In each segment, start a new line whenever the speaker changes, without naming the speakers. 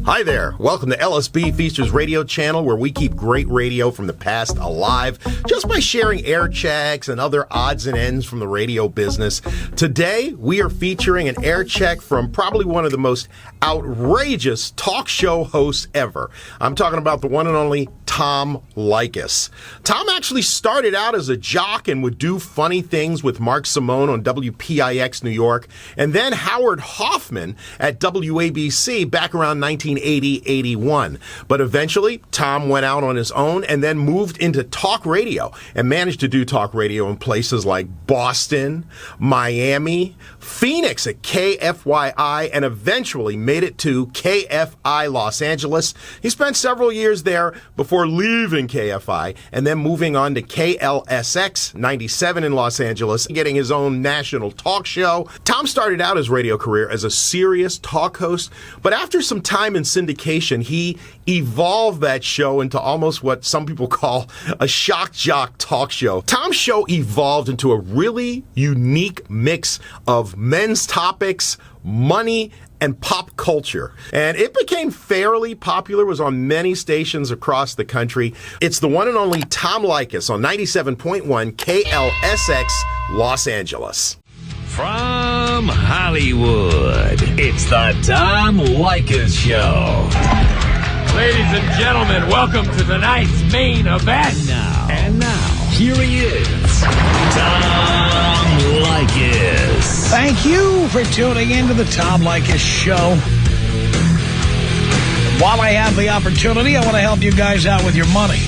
Hi there. Welcome to LSB Feasters Radio Channel, where we keep great radio from the past alive just by sharing Airchecks and other odds and ends from the radio business. Today, we are featuring an Aircheck from probably one of the most outrageous talk show hosts ever. I'm talking about the one and only Tom Leykis. Tom actually started out as a jock and would do funny things with Mark Simone on WPIX New York, and then Howard Hoffman at WABC back around 1980-81. But eventually, Tom went out on his own and then moved into talk radio and managed to do talk radio in places like Boston, Miami, Phoenix at KFYI, and eventually made it to KFI Los Angeles. He spent several years there before leaving KFI and then moving on to KLSX 97 in Los Angeles, getting his own national talk show. Tom started out his radio career as a serious talk host, but after some time in syndication, he evolved that show into almost what some people call a shock jock talk show. Tom's show evolved into a really unique mix of men's topics, money, and pop culture. And it became fairly popular, was on many stations across the country. It's the one and only Tom Leykis on 97.1 KLSX Los Angeles.
From Hollywood, it's the Tom Leykis Show.
Ladies and gentlemen, welcome to tonight's main event.
And now, here he is, Tom Leykis.
Thank you for tuning in to the Tom Leykis Show. While I have the opportunity, I want to help you guys out with your money.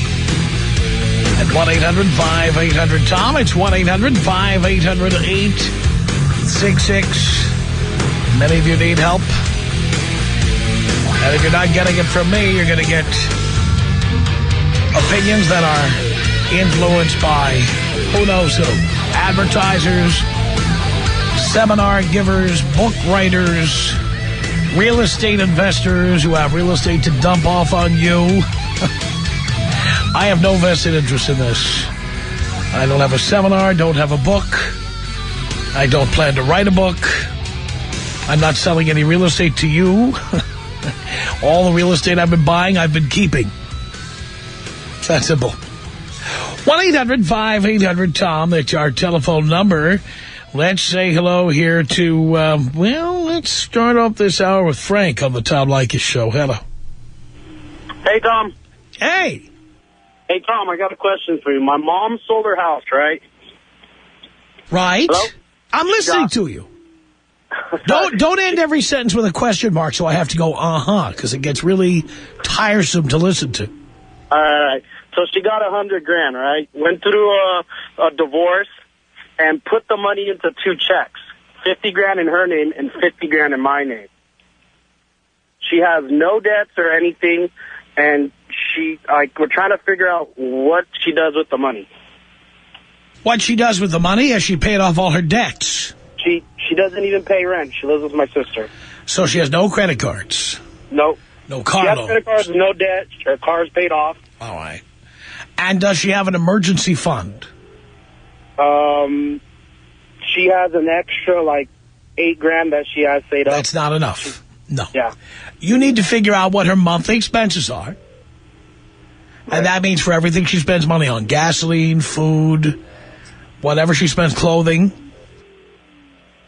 At 1-800-5800-TOM. It's 1-800-5800-866. Many of you need help. And if you're not getting it from me, you're going to get opinions that are influenced by who knows who. Advertisers, seminar givers, book writers, real estate investors who have real estate to dump off on you. I have no vested interest in this. I don't have a seminar, don't have a book. I don't plan to write a book. I'm not selling any real estate to you. All the real estate I've been buying, I've been keeping. It's that simple. 1-800-5800-TOM. That's our telephone number. Let's say hello here to, well, let's start off this hour with Frank on the Tom Leykis Show. Hello.
Hey, Tom.
Hey.
Hey, Tom, I got a question for you. My mom sold her house, right?
Right.
Hello?
I'm listening to you. Don't end every sentence with a question mark, so I have to go, because it gets really tiresome to listen to.
All right. So she got $100,000, right? Went through a divorce and put the money into two checks, $50,000 in her name and $50,000 in my name. She has no debts or anything, and we're trying to figure out what she does with the money.
What she does with the money? Has she paid off all her debts?
She doesn't even pay rent. She lives with my sister.
So she has no credit cards?
Nope.
No car
loans? She has
loans?
credit cards, no debt. Her car's paid off.
All right. And does she have an emergency fund?
She has an extra, like, $8,000 that she has saved up.
That's not enough. No.
Yeah.
You need to figure out what her monthly expenses are. Right. And that means for everything she spends money on, gasoline, food, whatever she spends, clothing,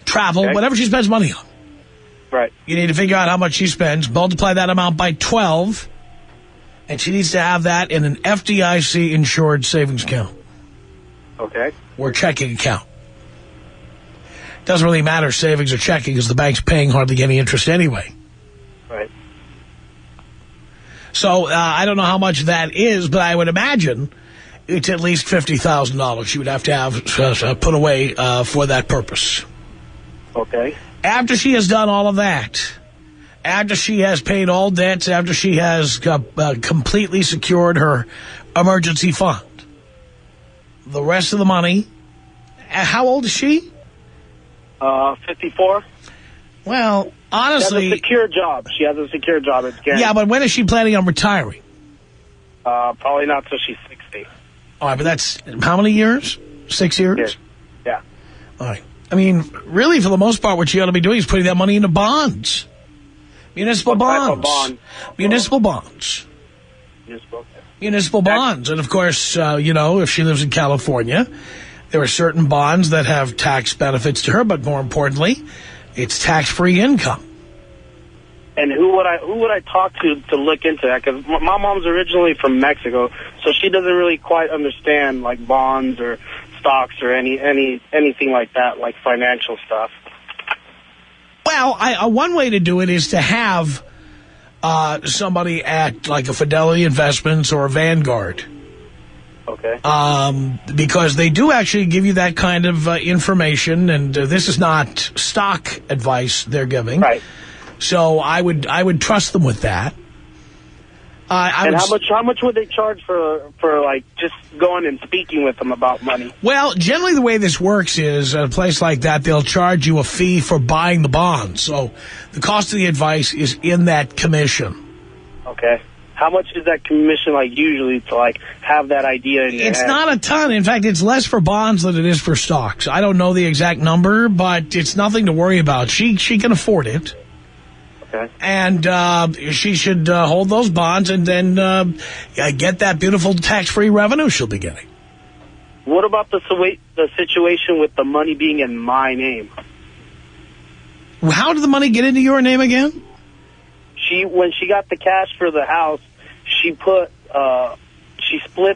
travel, whatever she spends money on.
Right.
You need to figure out how much she spends, multiply that amount by 12, and she needs to have that in an FDIC-insured savings account.
Okay.
Or checking account. Doesn't really matter savings or checking because the bank's paying hardly any interest anyway.
Right.
So I don't know how much that is, but I would imagine it's at least $50,000 she would have to have put away for that purpose.
Okay.
After she has done all of that, after she has paid all debts, after she has completely secured her emergency fund, the rest of the money, how old is she?
54.
Well, honestly...
She has a secure job. She has a secure job. It's guaranteed.
Yeah, but when is she planning on retiring?
Probably not till she's 60.
All right, but that's how many years? 6 years?
Yeah.
All right. I mean, really, for the most part, what she ought to be doing is putting that money into bonds. Municipal
What type
bonds.
of bond?
Municipal bonds. Municipal bonds. And, of course, if she lives in California, there are certain bonds that have tax benefits to her, but more importantly, it's tax-free income.
And who would I talk to look into that? Because my mom's originally from Mexico, so she doesn't really quite understand, like, bonds or stocks or anything like that, like financial stuff.
Well, one way to do it is to have somebody at, like, a Fidelity Investments or a Vanguard.
Okay.
Because they do actually give you that kind of information, and this is not stock advice they're giving.
Right.
So I would trust them with that. How
much would they charge for like just going and speaking with them about money?
Well, generally the way this works is at a place like that, they'll charge you a fee for buying the bonds. So the cost of the advice is in that commission.
Okay. How much is that commission like usually to like have that idea in your
It's
head?
not a ton. In fact, it's less for bonds than it is for stocks. I don't know the exact number, but it's nothing to worry about. She can afford it.
Okay.
And she should hold those bonds and then get that beautiful tax-free revenue she'll be getting.
What about the situation with the money being in my name?
How did the money get into your name again?
When she got the cash for the house, she split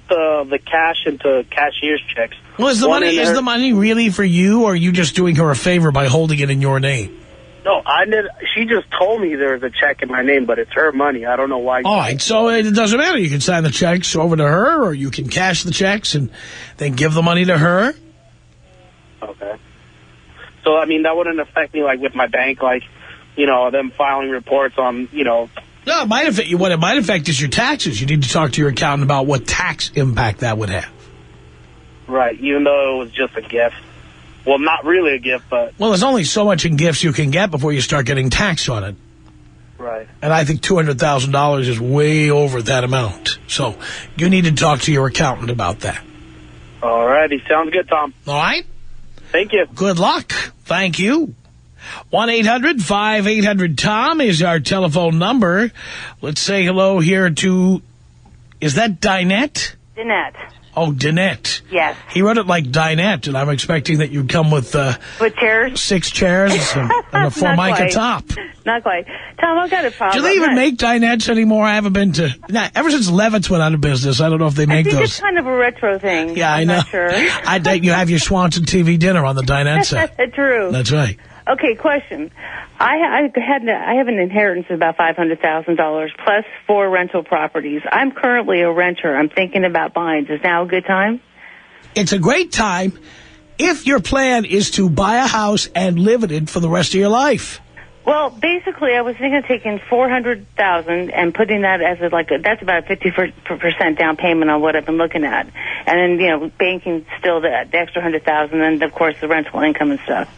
the cash into cashier's checks.
Well, is the money really for you, or are you just doing her a favor by holding it in your name?
No, I did. She just told me there was a check in my name, but it's her money. I don't know why.
All right, so it doesn't matter. You can sign the checks over to her, or you can cash the checks and then give the money to her.
Okay. So, I mean, that wouldn't affect me, like, with my bank, like, them filing reports on,
No, it might affect you. What it might affect is your taxes. You need to talk to your accountant about what tax impact that would have.
Right, even though it was just a gift. Well, not really a gift, but...
Well, there's only so much in gifts you can get before you start getting taxed on it.
Right.
And I think $200,000 is way over that amount. So you need to talk to your accountant about that.
All righty. Sounds good, Tom.
All right?
Thank you.
Good luck. Thank you. 1-800-5800-TOM is our telephone number. Let's say hello here to... Is that Dinette?
Dinette.
Oh, Dinette.
Yes.
He wrote it like dinette, and I'm expecting that you'd come with
chairs?
6 chairs and a Formica top.
Not quite. Tom, I've got a problem.
Do they even make dinettes anymore? I haven't been to... ever since Levitt's went out of business, I don't know if they make those.
I think it's kind of a retro thing.
Yeah, I know.
I'm not sure.
I bet you have your Swanson TV dinner on the dinette set.
True.
That's right.
Okay, question. I have an inheritance of about $500,000 plus 4 rental properties. I'm currently a renter. I'm thinking about buying. Is now a good time?
It's a great time if your plan is to buy a house and live in it for the rest of your life.
Well, basically, I was thinking of taking $400,000 and putting that as that's about a 50% down payment on what I've been looking at, and then banking still the extra $100,000, and of course the rental income and stuff.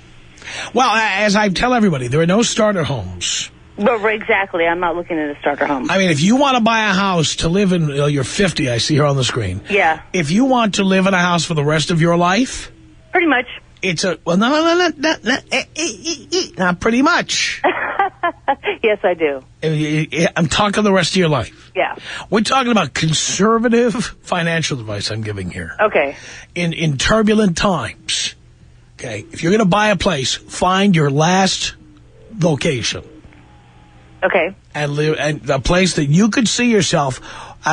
Well, as I tell everybody, there are no starter homes.
But exactly, I'm not looking at a starter home.
I mean, if you want to buy a house to live in, you're 50, I see here on the screen.
Yeah.
If you want to live in a house for the rest of your life,
pretty much.
It's a not pretty much.
Yes, I do.
I'm talking the rest of your life.
Yeah.
We're talking about conservative financial advice I'm giving here.
Okay.
In turbulent times. Okay, if you're going to buy a place, find your last location.
Okay.
And live, and a place that you could see yourself.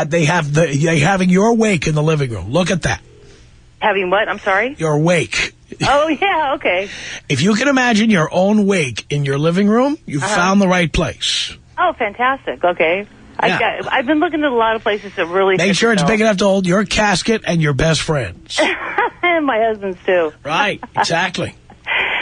They having your wake in the living room. Look at that.
Having what? I'm sorry?
Your wake.
Oh, yeah, okay.
If you can imagine your own wake in your living room, you've found the right place.
Oh, fantastic. Okay.
Yeah.
I've been looking at a lot of places that really...
Make sure it's big enough to hold your casket and your best friends.
And my husband's, too.
Right, exactly.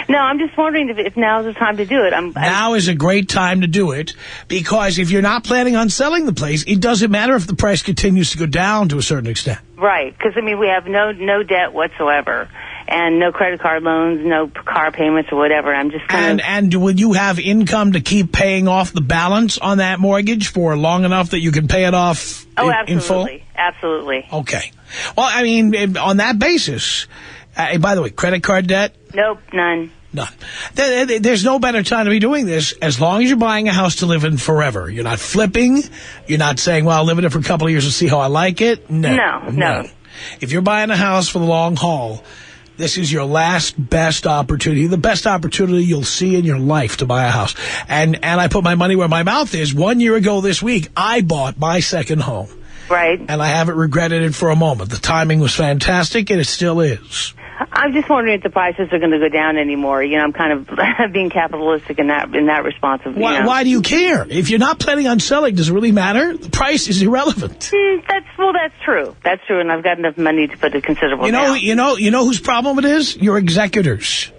No, I'm just wondering if now's the time to do it.
Now is a great time to do it, because if you're not planning on selling the place, it doesn't matter if the price continues to go down to a certain extent.
Right, because, I mean, we have no debt whatsoever, and no credit card loans, no car payments or whatever. I'm just kind of...
And will you have income to keep paying off the balance on that mortgage for long enough that you can pay it off in full?
Absolutely.
Okay. Well, I mean, on that basis... by the way, credit card debt?
Nope, none.
None. There's no better time to be doing this as long as you're buying a house to live in forever. You're not flipping. You're not saying, well, I'll live in it for a couple of years and see how I like it. No. If you're buying a house for the long haul, this is your last best opportunity, the best opportunity you'll see in your life to buy a house. And I put my money where my mouth is. 1 year ago this week, I bought my second home.
Right.
And I haven't regretted it for a moment. The timing was fantastic, and it still is.
I'm just wondering if the prices are going to go down anymore. You know, I'm kind of being capitalistic in that response.
Why do you care? If you're not planning on selling, does it really matter? The price is irrelevant.
That's true. That's true, and I've got enough money to put a considerable down.
You know whose problem it is? Your executors.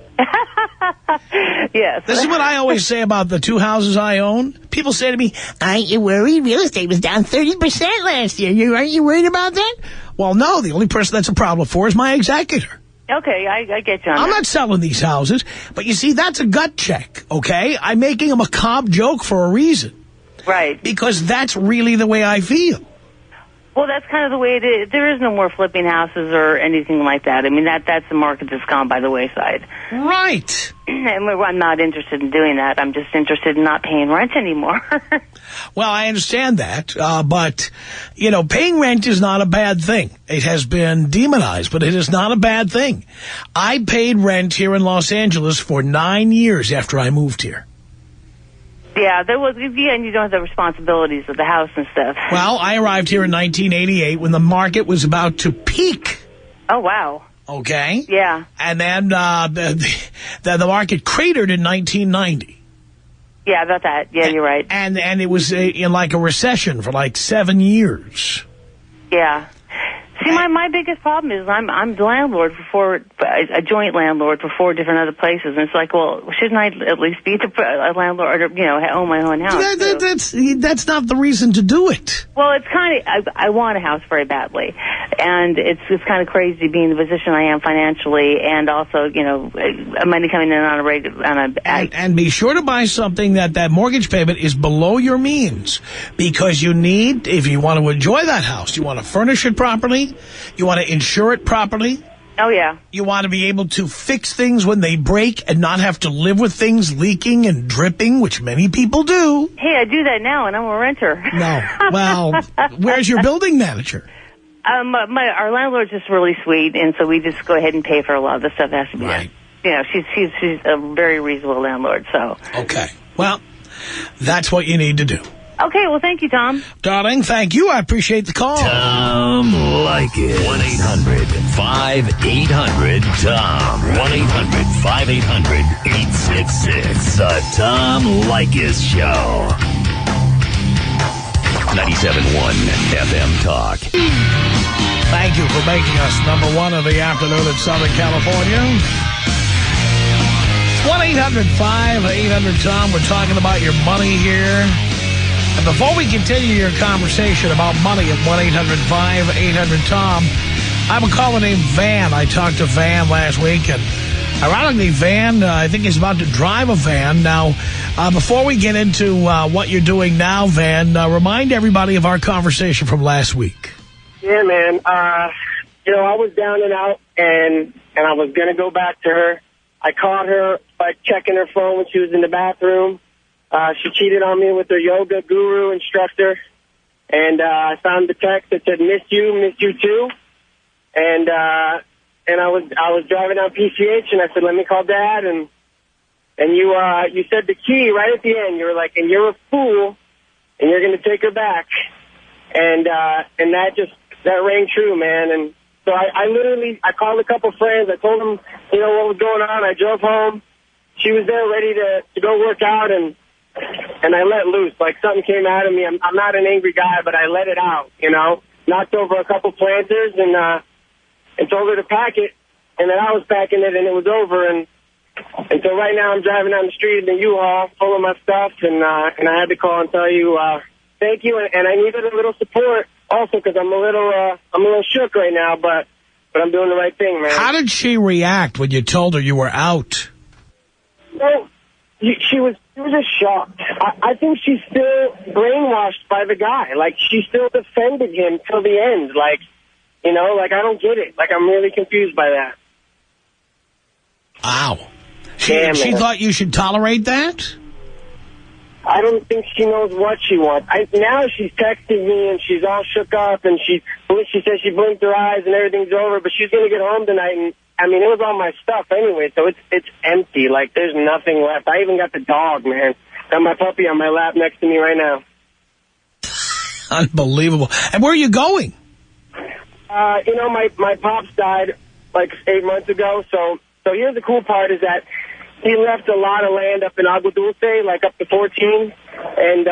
Yes.
This is what I always say about the 2 houses I own. People say to me, aren't you worried? Real estate was down 30% last year. Aren't you worried about that? Well, no, the only person that's a problem for is my executor.
Okay, I get you on
I'm
that.
not selling these houses, but you see, that's a gut check, okay? I'm making a macabre joke for a reason.
Right.
Because that's really the way I feel.
Well, that's kind of the way it is. There is no more flipping houses or anything like that. I mean, that's the market that's gone by the wayside.
Right.
And I'm not interested in doing that. I'm just interested in not paying rent anymore.
Well, I understand that, but, you know, paying rent is not a bad thing. It has been demonized, but it is not a bad thing. I paid rent here in Los Angeles for 9 years after I moved here.
Yeah, and you don't have the responsibilities of the house and stuff.
Well, I arrived here in 1988 when the market was about to peak.
Oh, wow.
Okay?
Yeah.
And then the market cratered in 1990.
Yeah, about that. Yeah, you're right.
And it was in like a recession for like 7 years.
Yeah. See, my biggest problem is I'm the landlord for a joint landlord for 4 different other places, and it's like, well, shouldn't I at least be a landlord, or, you know, own my own house?
That's not the reason to do it.
Well, it's kind of I want a house very badly, and it's kind of crazy being in the position I am financially, and also, you know, money coming in on a regular
and be sure to buy something that mortgage payment is below your means, because you need, if you want to enjoy that house, you want to furnish it properly. You want to insure it properly.
Oh, yeah.
You want to be able to fix things when they break and not have to live with things leaking and dripping, which many people do.
Hey, I do that now, and I'm a renter.
No. Well, where's your building manager?
Our landlord's just really sweet, and so we just go ahead and pay for a lot of the stuff that has to be done. You know, she's a very reasonable landlord, so.
Okay. Well, that's what you need to do.
Okay, well, thank you, Tom.
Darling, thank you. I appreciate the call.
Tom Leykis. 1-800-5800-TOM. 1-800-5800-866. The Tom Leykis Show. 97.1 FM Talk.
Thank you for making us #1 of the afternoon in Southern California. 1-800-5800-TOM. We're talking about your money here. And before we continue your conversation about money at 1-800-5800-TOM, I have a caller named Van. I talked to Van last week, and ironically, Van, I think he's about to drive a van. Now, before we get into what you're doing now, Van, remind everybody of our conversation from last week.
Yeah, man. You know, I was down and out, and I was going to go back to her. I caught her by checking her phone when she was in the bathroom. She cheated on me with her yoga guru instructor, and I found the text that said miss you too," and I was driving down PCH, and I said, "Let me call Dad," and you said the key right at the end. You were like, "And you're a fool, and you're going to take her back," and that rang true, man. And so I called a couple friends. I told them, you know, what was going on. I drove home. She was there ready to go work out, and I let loose. Like, something came out of me. I'm not an angry guy, but I let it out, you know. Knocked over a couple planters and told her to pack it. And then I was packing it, and it was over. And so right now I'm driving down the street in the U-Haul full of my stuff. And I had to call and tell you thank you. And I needed a little support also, because I'm a little shook right now. But I'm doing the right thing, man.
How did she react when you told her you were out?
Well, she was just shocked. I think she's still brainwashed by the guy. Like, she still defended him till the end. Like, you know, like, I don't get it. Like, I'm really confused by that.
Wow. She thought you should tolerate that?
I don't think she knows what she wants. Now she's texting me and she's all shook up and she says she blinked her eyes and everything's over, but she's going to get home tonight. And I mean, it was all my stuff anyway, so it's empty. Like, there's nothing left. I even got the dog, man. Got my puppy on my lap next to me right now.
Unbelievable. And where are you going?
You know, my pops died like 8 months ago, so here's the cool part is that he left a lot of land up in Agua Dulce, like up to 14, and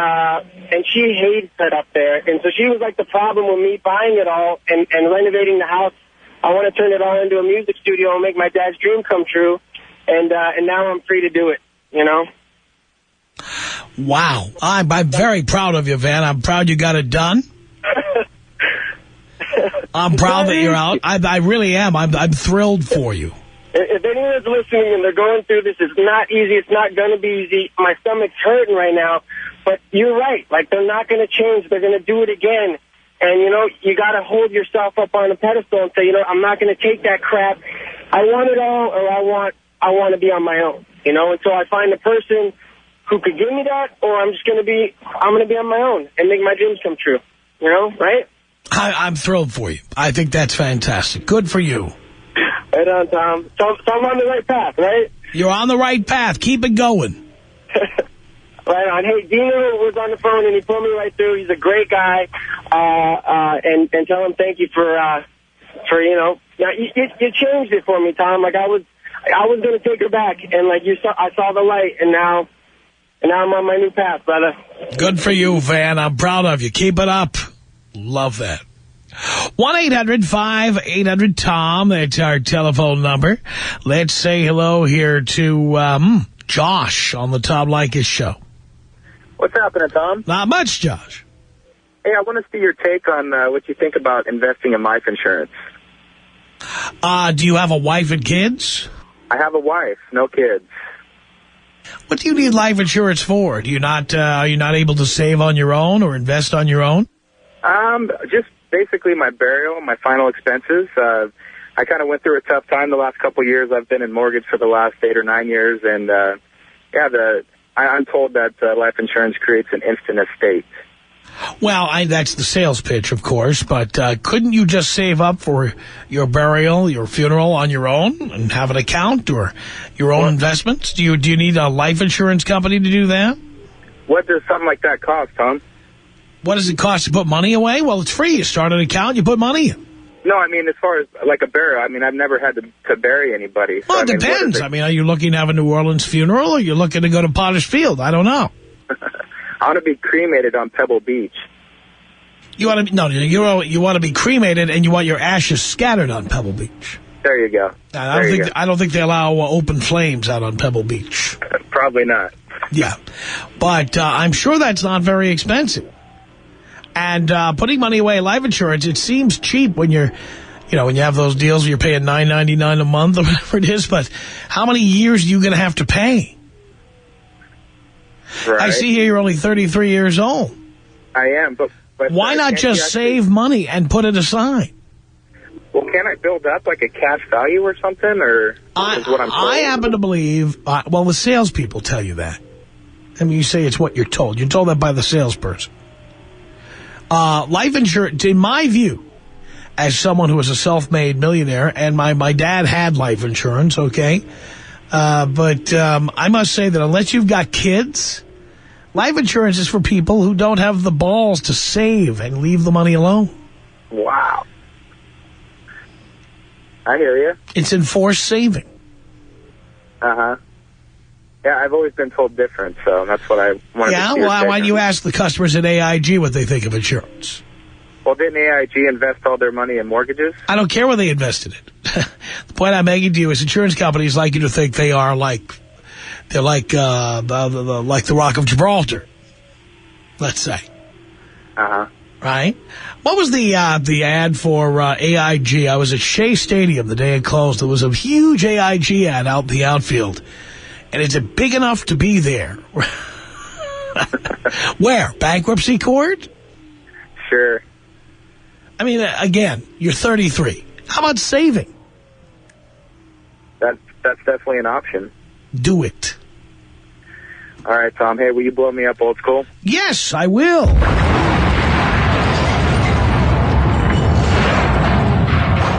she hates it up there. And so she was like the problem with me buying it all and renovating the house. I want to turn it all into a music studio and make my dad's dream come true. And now I'm free to do it, you know?
Wow. I'm very proud of you, Van. I'm proud you got it done. I'm proud that you're out. I really am. I'm thrilled for you.
If anyone's listening and they're going through this, it's not easy. It's not going to be easy. My stomach's hurting right now. But you're right. Like, they're not going to change. They're going to do it again. And, you know, you got to hold yourself up on a pedestal and say, you know, I'm not going to take that crap. I want it all, or I want to be on my own. You know, and so I find a person who could give me that, or I'm going to be on my own and make my dreams come true. You know, right?
I'm thrilled for you. I think that's fantastic. Good for you.
Right on, Tom. So I'm on the right path, right?
You're on the right path. Keep it going.
Right on. Hey, Dino was on the phone, and he pulled me right through. He's a great guy. And tell him thank you for you know, you changed it for me, Tom. Like, I was going to take her back, and like I saw the light, and now I'm on my new path, brother.
Good for you, Van. I'm proud of you. Keep it up. Love that. 1-800-5800-TOM. That's our telephone number. Let's say hello here to Josh on the Tom Leykis show.
What's happening, Tom?
Not much, Josh.
Hey, I want to see your take on what you think about investing in life insurance.
Do you have a wife and kids?
I have a wife, no kids.
What do you need life insurance for? Are you not able to save on your own or invest on your own?
Just basically my burial, my final expenses. I kind of went through a tough time the last couple of years. I've been in mortgage for the last 8 or 9 years, and I'm told that life insurance creates an instant estate.
Well, that's the sales pitch, of course, but couldn't you just save up for your burial, your funeral on your own and have an account or your own investments? Do you need a life insurance company to do that?
What does something like that cost, Tom?
What does it cost to put money away? Well, it's free. You start an account, you put money in.
No, I mean, as far as like a burial, I mean, I've never had to bury anybody. So,
well, it depends. I mean, are you looking to have a New Orleans funeral or are you looking to go to Potter's Field? I don't know.
I want to be cremated on Pebble Beach.
You want to you want to be cremated and you want your ashes scattered on Pebble Beach.
There you go.
I don't think they allow open flames out on Pebble Beach.
Probably not.
Yeah, but I'm sure that's not very expensive. And putting money away in life insurance, it seems cheap when when you have those deals where you're paying $9.99 a month or whatever it is. But how many years are you going to have to pay?
Right.
I see here you're only 33 years old.
I am, but
why not just save money and put it aside?
Well, can I build up like a cash value or something, or is what I'm told?
I happen to believe, well, the salespeople tell you that. I mean, you say it's what you're told. You're told that by the salesperson. Life insurance, in my view, as someone who is a self-made millionaire, and my dad had life insurance, okay? But I must say that unless you've got kids, life insurance is for people who don't have the balls to save and leave the money alone.
Wow. I hear you.
It's enforced saving.
Uh-huh. Yeah, I've always been told different, so that's what I wanted to see.
Yeah, why do you ask the customers at AIG what they think of insurance?
Well, didn't AIG invest all their money in mortgages?
I don't care where they invested it. The point I'm making to you is insurance companies like you to think they are like the Rock of Gibraltar, let's say.
Uh-huh.
Right? What was the ad for AIG? I was at Shea Stadium the day it closed. There was a huge AIG ad out in the outfield. And is it big enough to be there? Where? Bankruptcy court?
Sure.
I mean, again, you're 33. How about saving?
That's definitely an option.
Do it.
All right, Tom. Hey, will you blow me up old school?
Yes, I will.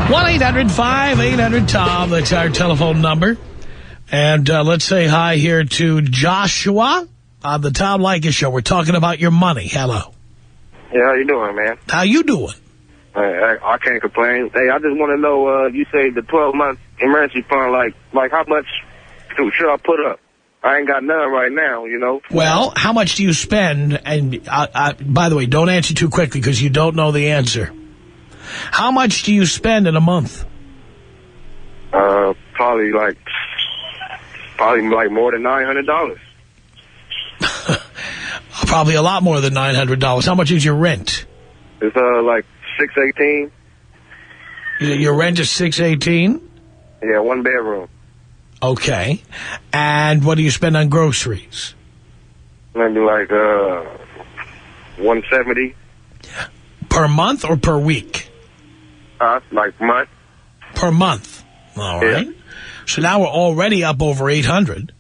1-800-5800-TOM. That's our telephone number. And let's say hi here to Joshua on the Tom Leykis Show. We're talking about your money. Hello.
Yeah, how you doing, man?
How you doing?
I can't complain. Hey, I just want to know, you say the 12-month emergency fund, like how much should I put up? I ain't got none right now, you know.
Well, how much do you spend? And by the way, don't answer too quickly because you don't know the answer. How much do you spend in a month?
Probably like more than $900.
Probably a lot more than $900. How much is your rent?
It's like $618.
Your rent is $618?
Yeah, 1 bedroom.
Okay. And what do you spend on groceries?
Maybe like $170.
Per month or per week?
Like month.
Per month. All right. Yeah. So now we're already up over $800.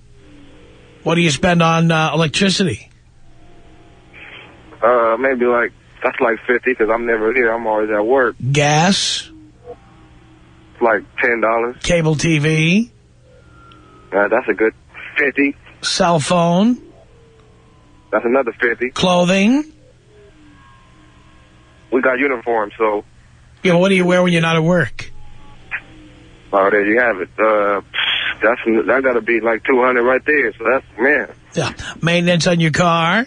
What do you spend on electricity?
Maybe like, that's like $50 because I'm never here. I'm always at work.
Gas?
Like $10.
Cable TV?
That's a good $50.
Cell phone?
That's another $50.
Clothing?
We got uniforms, so.
Yeah, what do you wear when you're not at work?
Oh, there you have it. That got to be like $200 right there. So that's, man.
Yeah. Maintenance on your car?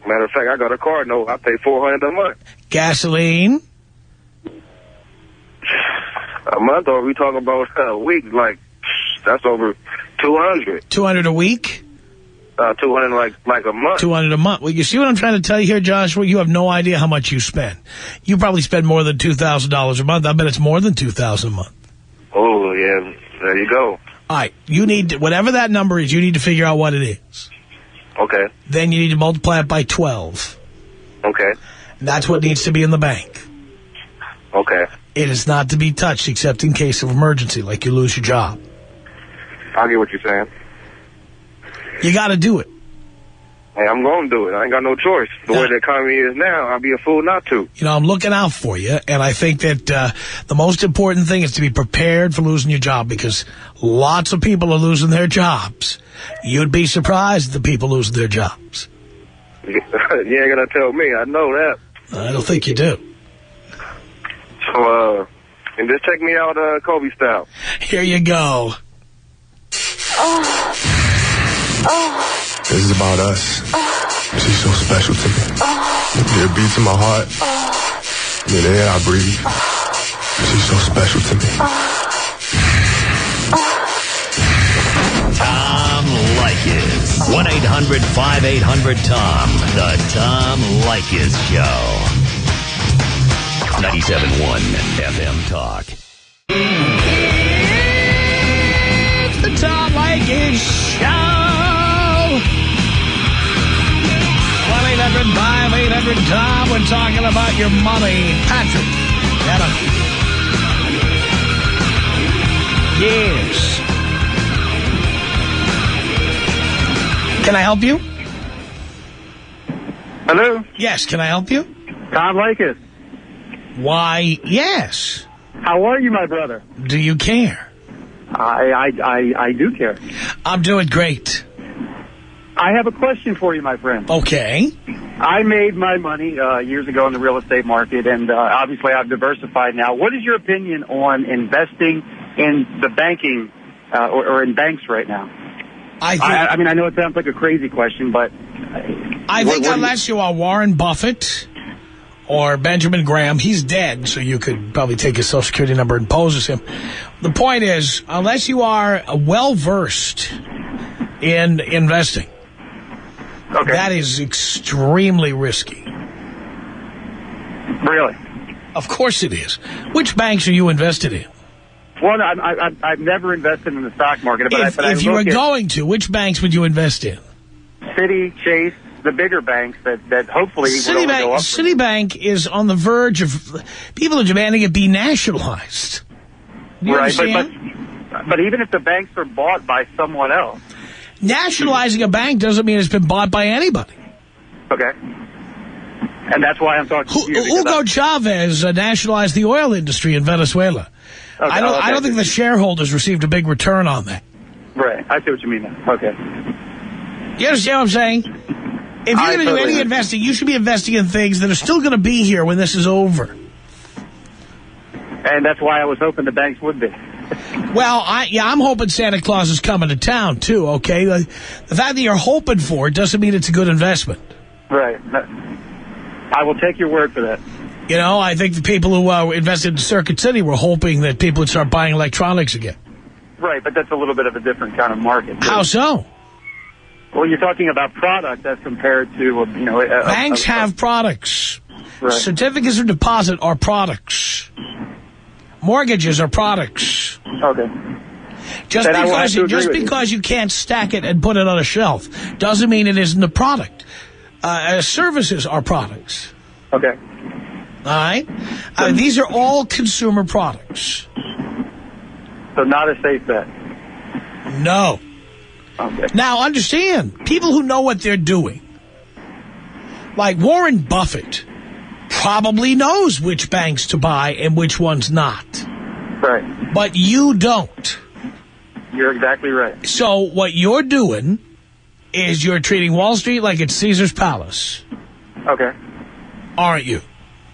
Matter of fact, I got a car note. I pay $400 a month.
Gasoline?
A month, or we talking about a week? Like, that's over $200.
$200 a week?
$200 like a month.
$200 a month. Well, you see what I'm trying to tell you here, Joshua? You have no idea how much you spend. You probably spend more than $2,000 a month. I bet it's more than $2,000 a month.
Oh, yeah. There you go.
All right. You need to, whatever that number is, you need to figure out what it is.
Okay.
Then you need to multiply it by 12.
Okay.
And that's what needs to be in the bank.
Okay.
It is not to be touched except in case of emergency, like you lose your job.
I get what you're saying.
You got to do it.
Hey, I'm going to do it. I ain't got no choice. The way the economy is now, I'd be a fool not to.
You know, I'm looking out for you, and I think that the most important thing is to be prepared for losing your job, because lots of people are losing their jobs. You'd be surprised at the people losing their jobs.
You ain't going to tell me. I know that.
I don't think you do.
So, and just check me out Kobe style.
Here you go.
This is about us. She's so special to me. Yeah, it beats in my heart. Yeah, the air I breathe. She's so special to me.
Tom Leykis. 1-800-5800-TOM. The Tom Leykis Show. 97.1 FM Talk.
It's the Tom Leykis Show. 1-800-5800-TOM. We're talking about your money. Patrick. Adam. Yes. Can I help you?
Hello?
Yes, can I help you?
Tom Leykis.
Why, yes.
How are you, my brother?
Do you care?
I do care.
I'm doing great.
I have a question for you, my friend.
Okay.
I made my money years ago in the real estate market, and obviously I've diversified now. What is your opinion on investing in the banking or in banks right now? I mean, I know it sounds like a crazy question, but...
I think unless you are Warren Buffett or Benjamin Graham, he's dead, so you could probably take his Social Security number and pose as him. The point is, unless you are well-versed in investing,
okay,
that is extremely risky.
Really?
Of course it is. Which banks are you invested in?
Well, I've never invested in the stock market. But
if you were going to, which banks would you invest in?
Citi, Chase, the bigger banks that hopefully will only go up.
Citibank is on the verge of... People are demanding it be nationalized. Do you understand?
But
But even if the banks are bought by someone else.
Nationalizing a bank doesn't mean it's been bought by anybody.
Okay. And that's why I'm talking to you.
Hugo Chavez nationalized the oil industry in Venezuela.
Okay,
I don't think the shareholders received a big return on that.
Right. I see what you mean now. Okay.
You understand what I'm saying? If you're going to do any investing, you should be investing in things that are still going to be here when this is over.
And that's why I was hoping the banks would be.
Well, I'm hoping Santa Claus is coming to town, too, okay? The fact that you're hoping for it doesn't mean it's a good investment.
Right. I will take your word for that.
You know, I think the people who invested in Circuit City were hoping that people would start buying electronics again.
Right, but that's a little bit of a different kind of market. Too.
How so?
Well, you're talking about product as compared to,
banks have products.
Right.
Certificates of deposit are products. Mortgages are products.
Okay.
Just because you can't stack it and put it on a shelf doesn't mean it isn't a product. Services are products.
Okay.
All right? These are all consumer products.
So not a safe bet?
No.
Okay.
Now, understand, people who know what they're doing, like Warren Buffett, probably knows which banks to buy and which ones not.
Right.
But you don't.
You're exactly right.
So what you're doing is you're treating Wall Street like it's Caesar's Palace.
Okay.
Aren't you?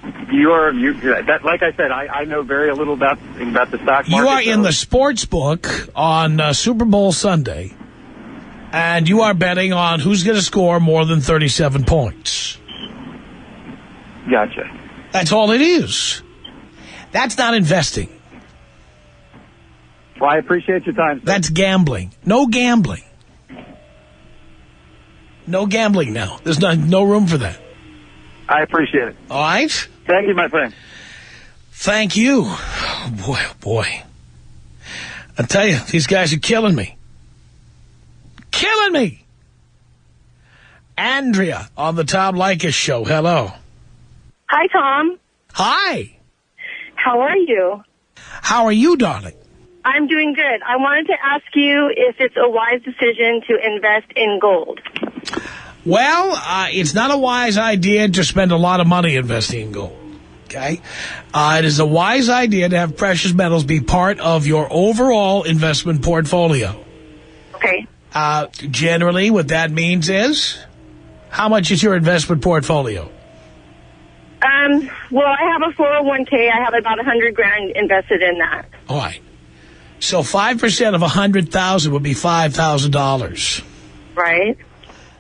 Like I said, I know very little about the stock market.
You are in the sports book on Super Bowl Sunday, and you are betting on who's going to score more than 37 points.
Gotcha.
That's all it is. That's not investing.
Well, I appreciate your time, sir.
That's gambling. No gambling. No gambling now. There's no room for that.
I appreciate it.
All right?
Thank you, my friend.
Thank you. Oh, boy. I tell you, these guys are killing me. Killing me. Andrea on the Tom Leykis show. Hello.
Hi, Tom.
Hi.
How are you?
How are you, darling?
I'm doing good. I wanted to ask you if it's a wise decision to invest in gold.
Well, it's not a wise idea to spend a lot of money investing in gold, okay? It is a wise idea to have precious metals be part of your overall investment portfolio.
Okay.
Generally, what that means is, how much is your investment portfolio?
Well, I have a 401k. I have about $100,000 invested in that.
All right. So 5% of $100,000 would be $5,000.
Right.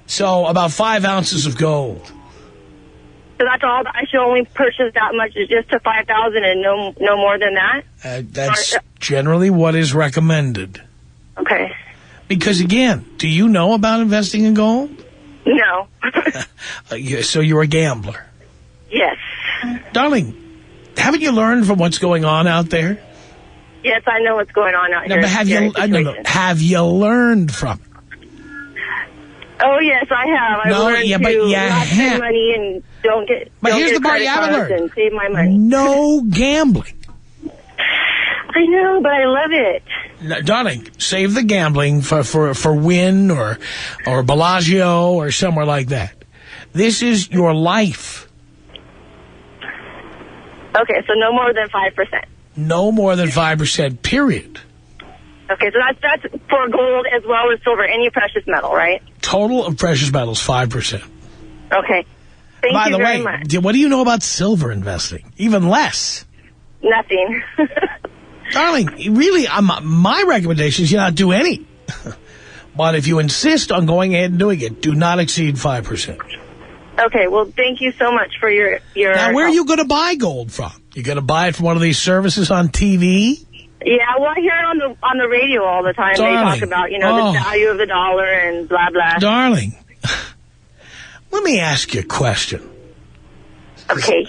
So about 5 ounces of gold.
So that's all. I should only purchase that much, just to $5,000 and no more than that?
That's generally what is recommended.
Okay.
Because, again, do you know about investing in gold?
No.
So you're a gambler?
Yes.
Darling, haven't you learned from what's going on out there?
Yes, I know what's going on out here.
But have you learned from it?
Oh, yes, I have. I learned to not spend money and don't get
But here's the part you haven't learned.
And save my money.
No gambling.
I know, but I love it.
No, darling, save the gambling for Wynn or Bellagio or somewhere like that. This is your life.
Okay, so no more than 5%.
No more than 5%, period.
Okay, so that's for gold as well as silver, any precious metal, right?
Total of precious metals, 5%.
Okay. Thank you very much.
What do you know about silver investing? Even less.
Nothing.
Darling, really, my recommendation is you not do any. But if you insist on going ahead and doing it, do not exceed 5%.
Okay, well, thank you so much for your
Now, where are you going to buy gold from? You going to buy it from one of these services on TV?
Yeah, well, I hear it on the radio all the time.
Darling.
They talk about, the value of the dollar and blah, blah.
Darling, let me ask you a question.
Okay.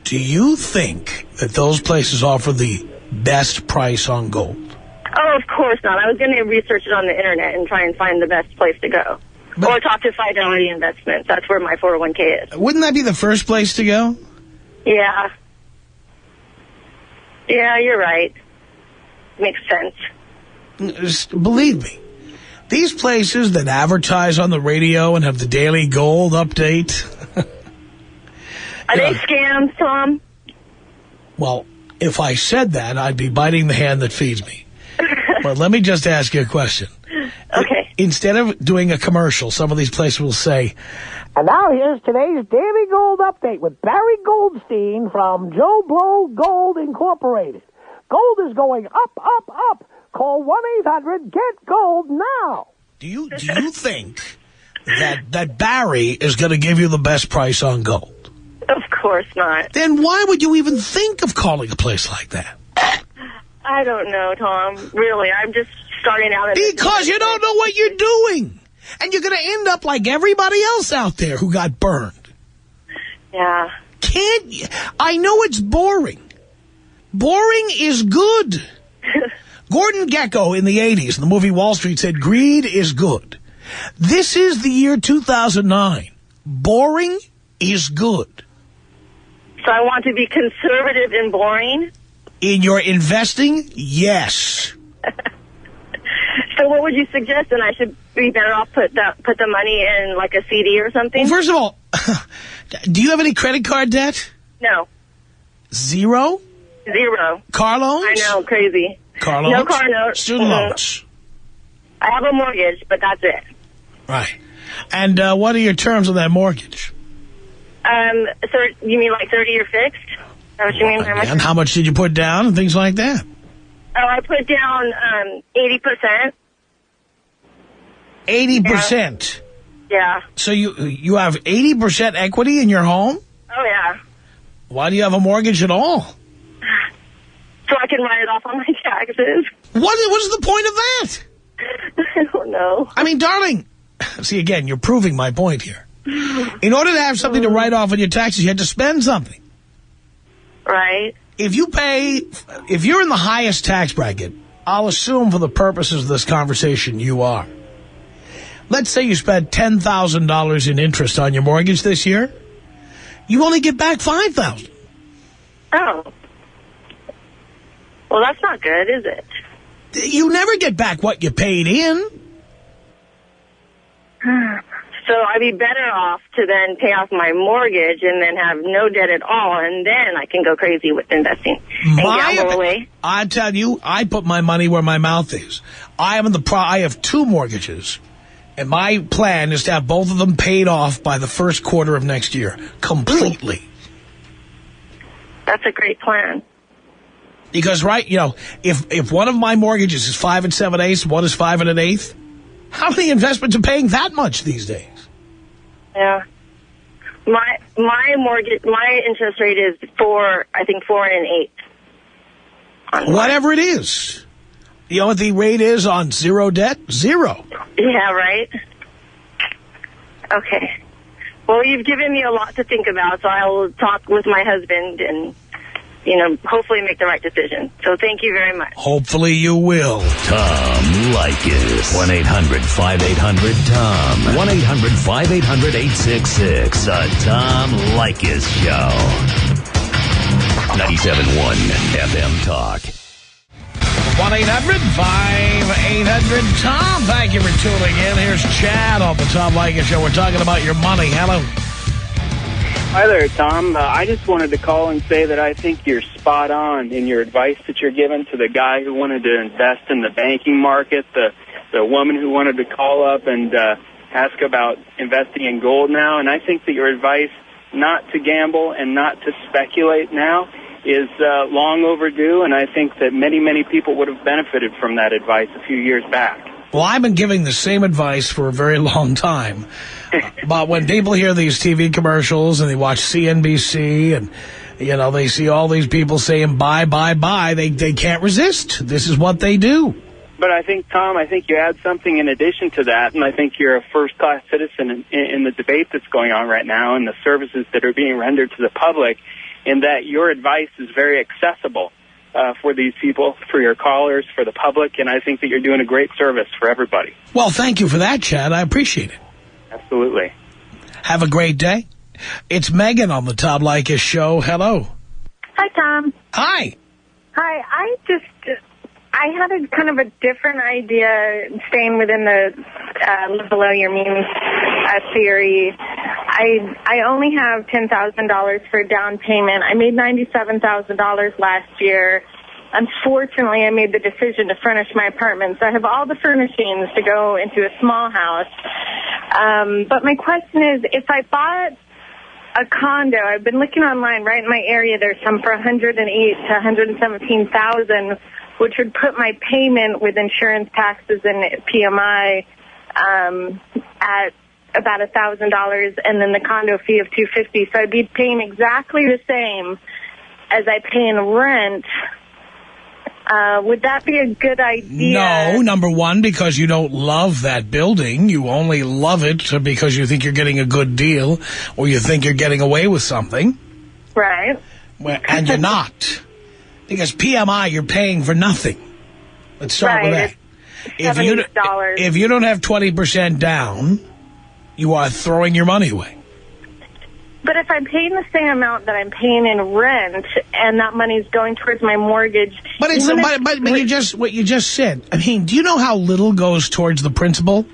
Do you think that those places offer the best price on gold?
Oh, of course not. I was going to research it on the Internet and try and find the best place to go. Or talk to Fidelity Investments. That's where my 401k is.
Wouldn't that be the first place to go?
Yeah. Yeah, you're right. makes sense.
Believe me, these places that advertise on the radio and have the daily gold update.
Are they scams, Tom?
Well, if I said that, I'd be biting the hand that feeds me. But let me just ask you a question.
Okay.
Instead of doing a commercial, some of these places will say, and now here's today's Daily Gold Update with Barry Goldstein from Joe Blow Gold Incorporated. Gold is going up, up, up. Call 1-800-GET-GOLD now. Do you think that Barry is going to give you the best price on gold?
Of course not.
Then why would you even think of calling a place like that?
I don't know, Tom. Really, I'm just starting out.
Because you don't know what you're doing. And you're going to end up like everybody else out there who got burned.
Yeah.
I know it's boring. Boring is good. Gordon Gekko in the 80s in the movie Wall Street said, greed is good. This is the year 2009. Boring is good.
So I want to be conservative and boring?
In your investing, yes.
So what would you suggest? Then I should be better off put the money in like a CD or something?
Well, first of all, do you have any credit card debt?
No.
Zero?
Zero.
Car loans?
I know, crazy.
Car loans?
No car notes.
Student loans?
I have a mortgage, but that's it.
Right. And what are your terms on that mortgage?
You mean like 30-year fixed? Is that what you mean?
And how much did you put down and things like that?
Oh, I put down 80%.
80%?
Yeah.
So you have 80% equity in your home?
Oh, yeah.
Why do you have a mortgage at all?
So I can write it off on my taxes.
What's the point of that?
I don't know.
I mean, darling, see, again, you're proving my point here. In order to have something to write off on your taxes, you had to spend something.
Right.
If you're in the highest tax bracket, I'll assume for the purposes of this conversation you are. Let's say you spent $10,000 in interest on your mortgage this year. You only get back $5,000.
Oh. Well, that's not good, is it?
You never get back what you paid in.
So I'd be better off to then pay off my mortgage and then have no debt at all, and then I can go crazy with investing and gamble away.
I tell you, I put my money where my mouth is. I have 2 mortgages, and my plan is to have both of them paid off by the first quarter of next year, completely.
That's a great plan.
Because, right, if one of my mortgages is 5 7/8, one is 5 1/8, how many investments are paying that much these days?
Yeah. My mortgage, my interest rate is 4 1/8.
Whatever it is. You know what the rate is on zero debt? 0.
Yeah, right? Okay. Well, you've given me a lot to think about, so I'll talk with my husband and, hopefully make the right decision. So thank you very much.
Hopefully you will.
Tom Leykis. 1-800-5800-TOM. 1-800-5800-866. The Tom Leykis Show. 97.1 FM Talk.
1-800-5800-TOM. Thank you for tuning in. Here's Chad on the Tom Leykis Show. We're talking about your money. Hello.
Hi there, Tom. I just wanted to call and say that I think you're spot on in your advice that you're giving to the guy who wanted to invest in the banking market, the woman who wanted to call up and ask about investing in gold now. And I think that your advice not to gamble and not to speculate now is long overdue, and I think that many, many people would have benefited from that advice a few years back.
Well, I've been giving the same advice for a very long time. But when people hear these TV commercials and they watch CNBC and, they see all these people saying buy, buy, buy, they can't resist. This is what they do.
But I think, Tom, you add something in addition to that, and I think you're a first-class citizen in the debate that's going on right now and the services that are being rendered to the public, in that your advice is very accessible for these people, for your callers, for the public, and I think that you're doing a great service for everybody.
Well, thank you for that, Chad. I appreciate it.
Absolutely.
Have a great day. It's Megan on the Tom Leykis Show. Hello.
Hi, Tom.
Hi.
Hi. I
I had a kind of a different idea, staying within the live below your means theory. I only have $10,000 for down payment. I made $97,000 last year. Unfortunately, I made the decision to furnish my apartment. So I have all the furnishings to go into a small house. But my question is, if I bought a condo, I've been looking online right in my area. There's some for $108,000 to $117,000, which would put my payment with insurance, taxes, and PMI at about $1,000, and then the condo fee of $250. So I'd be paying exactly the same as I pay in rent. Would that be a good idea?
No, number one, because you don't love that building. You only love it because you think you're getting a good deal or you think you're getting away with something.
Right.
And you're not. Because PMI, you're paying for nothing. Let's start with that. If you don't have 20% down, you are throwing your money away.
But if I'm paying the same amount that I'm paying in rent, and that money's going towards my mortgage,
but what you just said. I mean, do you know how little goes towards the principal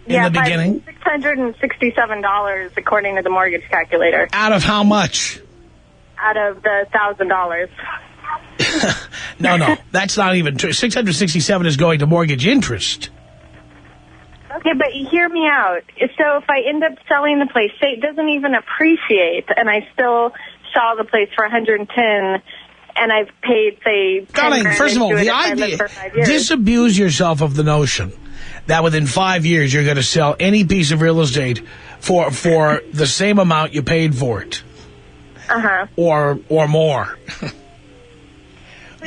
in the beginning?
$667, according to the mortgage calculator.
Out of how much?
Out of the $1,000.
No, that's not even true. $667 is going to mortgage interest.
Okay, but hear me out. So if I end up selling the place, say it doesn't even appreciate, and I still sell the place for $110, and I've paid, say,
Darling, first of all, the idea, disabuse yourself of the notion that within 5 years you're going to sell any piece of real estate for the same amount you paid for it. Or more.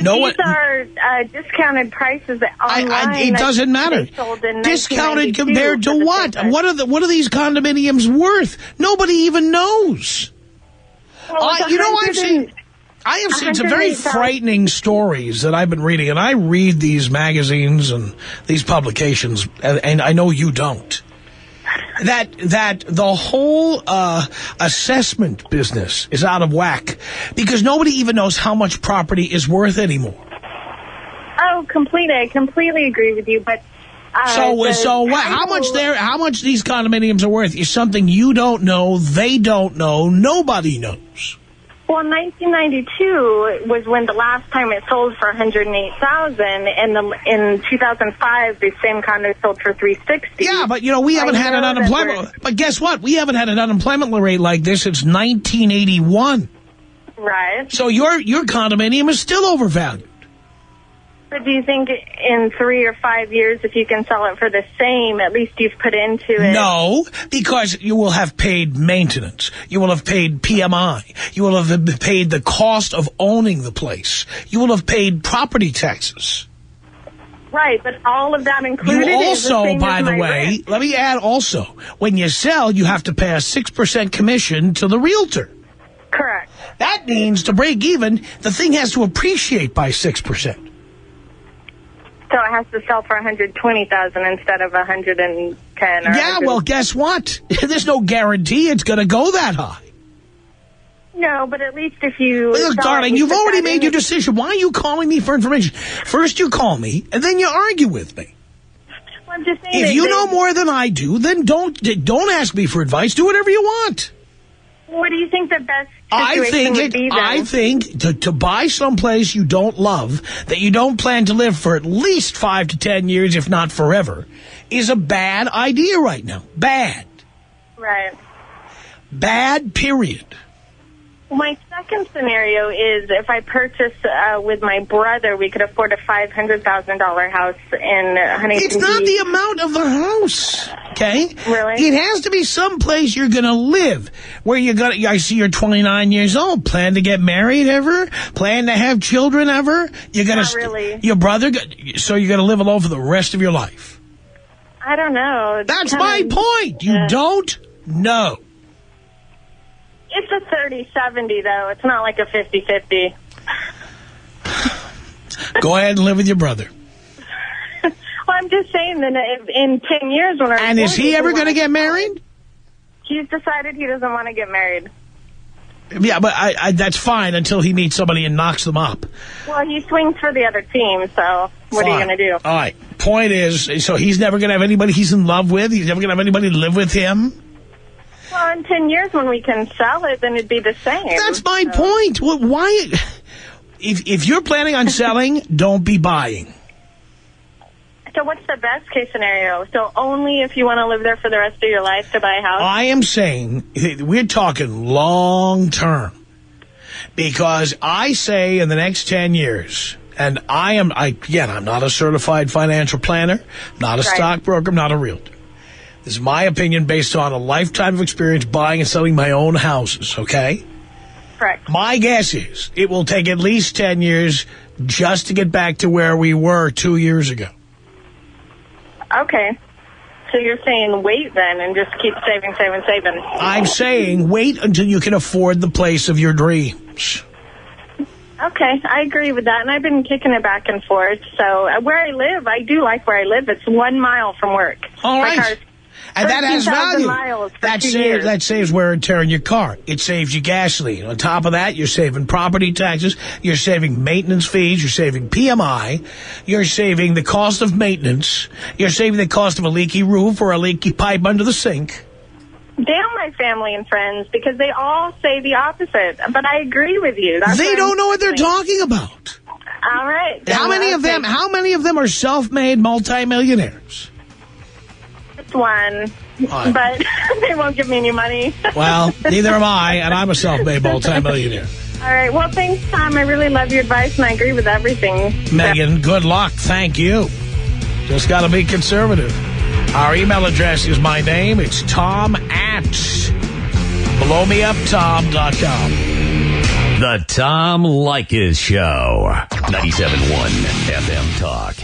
These are discounted prices online.
It doesn't matter. Discounted compared to what? What are these condominiums worth? Nobody even knows.
Well,
I have seen some very frightening stories that I've been reading, and I read these magazines and these publications, and I know you don't. That the whole assessment business is out of whack because nobody even knows how much property is worth anymore.
Oh, completely. I completely agree with you. But
so what? How much these condominiums are worth is something you don't know, they don't know, nobody knows.
Well, 1992 was when the last time it sold for $108,000, and in 2005 the same condo sold for $360,000.
Yeah, but we haven't had an unemployment. But guess what? We haven't had an unemployment rate like this since 1981.
Right.
So your condominium is still overvalued.
But do you think in 3 or 5 years, if you can sell it for the same, at least you've put into it?
No, because you will have paid maintenance. You will have paid PMI. You will have paid the cost of owning the place. You will have paid property taxes.
Right, but all of that included
is the same by the way, rent. Let me add also, when you sell, you have to pay a 6% commission to the realtor.
Correct.
That means to break even, the thing has to appreciate by 6%.
So it has to sell for $120,000 instead of $110,000.
Yeah, well, guess what? There's no guarantee it's going to go that high.
No, but at least if you...
Look, darling, you've already made your decision. Why are you calling me for information? First you call me, and then you argue with me.
Well, I'm just saying
if you know more than I do, then don't ask me for advice. Do whatever you want.
What do you think the best situation would be, then?
I think to buy someplace you don't love, that you don't plan to live for at least 5 to 10 years, if not forever, is a bad idea right now. Bad.
Right.
Bad, period.
My second scenario is if I purchase with my brother, we could afford a $500,000 house in Huntington
It's not the amount of the house, okay?
Really?
It has to be someplace you're going to live. Where I see you're 29 years old. Plan to get married ever? Plan to have children ever?
Not really.
Your brother, so you're going to live alone for the rest of your life?
I don't know.
That's my point. You don't know.
It's a 30-70, though. It's not like a 50-50.
Go ahead and live with your brother.
Well, I'm just saying that in 10 years when
And is he ever going to get married?
He's decided he doesn't want to get married.
Yeah, but that's fine until he meets somebody and knocks them up.
Well, he swings for the other team, so what are you going to do?
All right. Point is, so he's never going to have anybody he's in love with? He's never going to have anybody live with him?
Well, in 10 years when we can sell it, then it'd be the same.
That's my point. Well, why? If you're planning on selling, don't be buying.
So what's the best case scenario? So only if you want to live there for the rest of your life to buy a house?
I am saying we're talking long term. Because I say in the next 10 years, and I'm not a certified financial planner, not a stockbroker, I'm not a realtor. This is my opinion based on a lifetime of experience buying and selling my own houses, okay?
Correct.
My guess is it will take at least 10 years just to get back to where we were 2 years ago.
Okay. So you're saying wait then and just keep saving.
I'm saying wait until you can afford the place of your dreams.
Okay, I agree with that, and I've been kicking it back and forth. So where I live, I do like where I live. It's 1 mile from work.
All right. And that has value. That saves wear and tear in your car. It saves you gasoline. On top of that, you're saving property taxes. You're saving maintenance fees. You're saving PMI. You're saving the cost of maintenance. You're saving the cost of a leaky roof or a leaky pipe under the sink.
Damn my family and friends, because they all say the opposite. But I agree with you.
They don't know what they're talking about.
All right.
How many of them are self-made multimillionaires?
One, but they won't give me any money.
Well, neither am I, and I'm a self-made multimillionaire.
All right. Well, thanks, Tom. I really love your advice, and I agree with everything.
Megan, good luck. Thank you. Just got to be conservative. Our email address is my name. It's tom@blowmeuptom.com.
The Tom Leykis Show. 97.1 FM Talk.